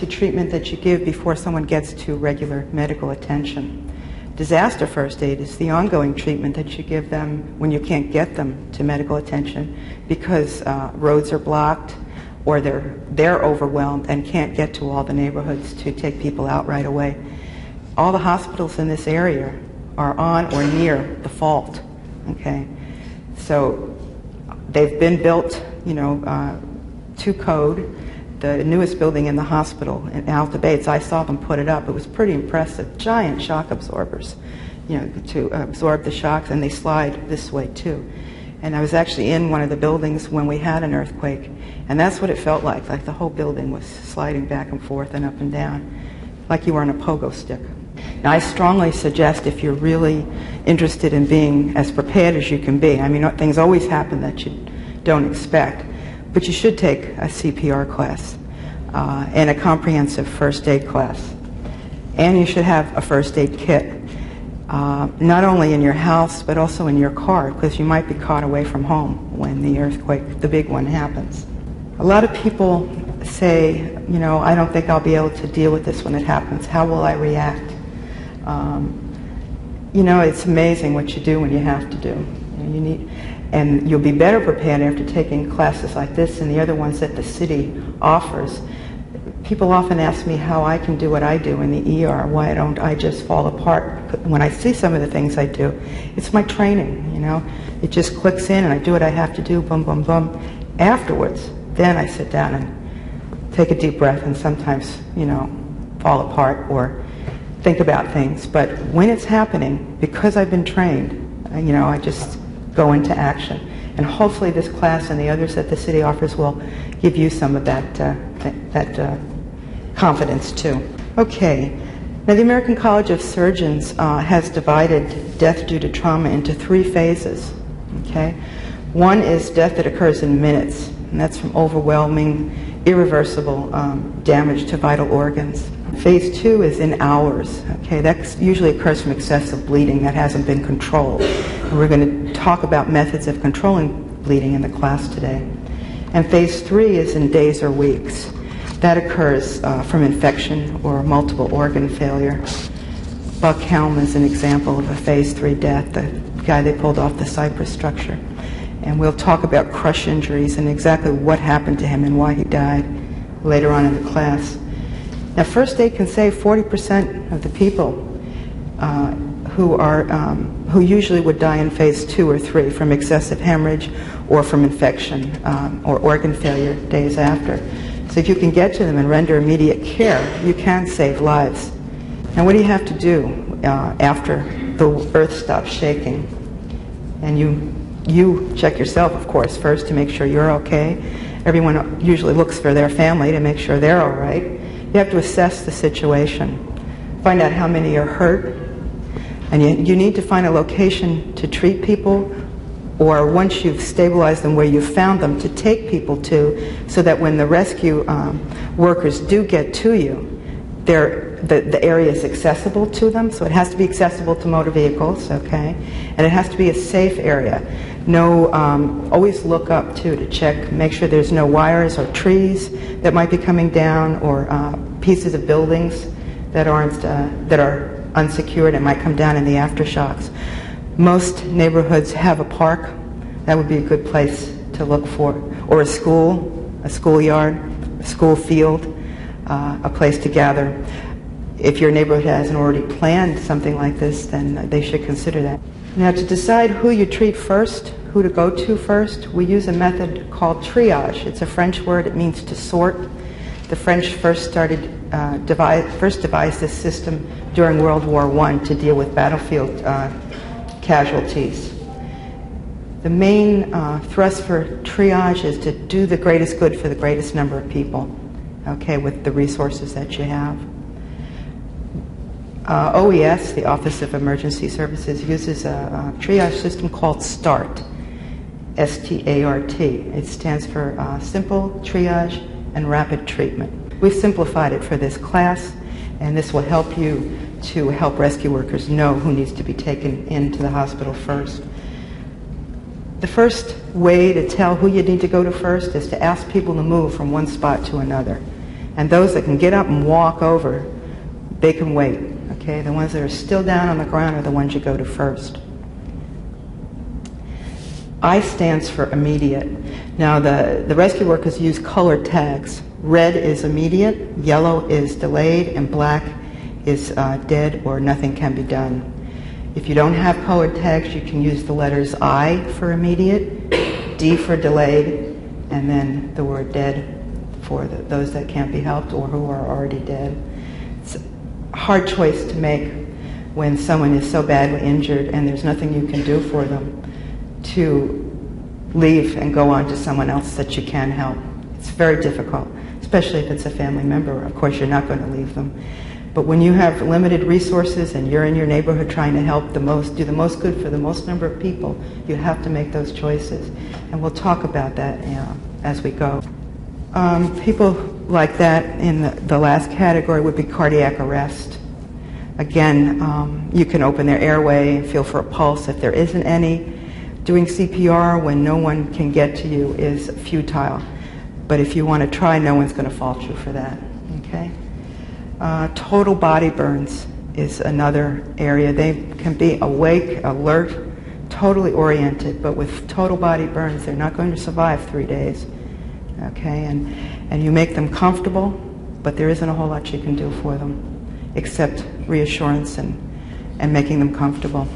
emergency treatment that you give before someone gets to regular medical attention. Disaster first aid is the ongoing treatment that you give them when you can't get them to medical attention because roads are blocked or they're overwhelmed and can't get to all the neighborhoods to take people out right away. All the hospitals in this area are on or near the fault. Okay, so they've been built, to code. The newest building in the hospital in Alta Bates, I saw them put it up. It was pretty impressive. Giant shock absorbers, to absorb the shocks, and they slide this way too. And I was actually in one of the buildings when we had an earthquake, and that's what it felt like the whole building was sliding back and forth and up and down, like you were on a pogo stick. Now, I strongly suggest if you're really interested in being as prepared as you can be, I mean, things always happen that you don't expect, but you should take a CPR class and a comprehensive first aid class. And you should have a first aid kit, not only in your house, but also in your car, because you might be caught away from home when the earthquake, the big one, happens. A lot of people say, I don't think I'll be able to deal with this when it happens. How will I react? It's amazing what you do when you have to do. And you'll be better prepared after taking classes like this and the other ones that the city offers. People often ask me how I can do what I do in the ER. Why don't I just fall apart? When I see some of the things I do, it's my training, It just clicks in and I do what I have to do, boom, boom, boom. Afterwards, then I sit down and take a deep breath and sometimes, fall apart or think about things. But when it's happening, because I've been trained, I just go into action. And hopefully this class and the others that the city offers will give you some of that confidence too. Okay. Now the American College of Surgeons has divided death due to trauma into 3 phases. Okay. One is death that occurs in minutes, and that's from overwhelming, irreversible damage to vital organs. Phase 2 is in hours. Okay, that usually occurs from excessive bleeding that hasn't been controlled. And we're going to talk about methods of controlling bleeding in the class today. And phase 3 is in days or weeks. That occurs from infection or multiple organ failure. Buck Helm is an example of a phase 3 death, the guy they pulled off the Cypress structure. And we'll talk about crush injuries and exactly what happened to him and why he died later on in the class. Now, first aid can save 40% of the people who usually would die in phase 2 or 3 from excessive hemorrhage or from infection or organ failure days after. So if you can get to them and render immediate care, you can save lives. Now, what do you have to do after the earth stops shaking? And you check yourself, of course, first to make sure you're okay. Everyone usually looks for their family to make sure they're all right. You have to assess the situation, find out how many are hurt, and you need to find a location to treat people, or once you've stabilized them where you've found them, to take people to, so that when the rescue workers do get to you, the area is accessible to them. So it has to be accessible to motor vehicles, okay? And it has to be a safe area. Always look up too to check, make sure there's no wires or trees that might be coming down, or pieces of buildings that are unsecured and might come down in the aftershocks. Most neighborhoods have a park. That would be a good place to look for, or a schoolyard, a school field, a place to gather. If your neighborhood hasn't already planned something like this, then they should consider that. Now, to decide who you treat first, who to go to first, we use a method called triage. It's a French word. It means to sort. The French first devised this system during World War I to deal with battlefield casualties. The main thrust for triage is to do the greatest good for the greatest number of people, okay, with the resources that you have. OES, the Office of Emergency Services, uses a triage system called START, S-T-A-R-T. It stands for Simple, Triage, and Rapid Treatment. We've simplified it for this class, and this will help you to help rescue workers know who needs to be taken into the hospital first. The first way to tell who you need to go to first is to ask people to move from one spot to another. And those that can get up and walk over, they can wait. Okay, the ones that are still down on the ground are the ones you go to first. I stands for immediate. Now the rescue workers use colored tags. Red is immediate, yellow is delayed, and black is dead or nothing can be done. If you don't have colored tags, you can use the letters I for immediate, D for delayed, and then the word dead for those that can't be helped or who are already dead. It's a hard choice to make when someone is so badly injured and there's nothing you can do for them, to leave and go on to someone else that you can help. It's very difficult, especially if it's a family member. Of course, you're not going to leave them. But when you have limited resources and you're in your neighborhood trying to help the most, do the most good for the most number of people, you have to make those choices. And we'll talk about that as we go. People like that in the last category would be cardiac arrest. Again, you can open their airway and feel for a pulse if there isn't any. Doing CPR when no one can get to you is futile. But if you want to try, no one's going to fault you for that. Okay? Total body burns is another area. They can be awake, alert, totally oriented, but with total body burns, they're not going to survive 3 days. Okay? And you make them comfortable, but there isn't a whole lot you can do for them except reassurance and making them comfortable.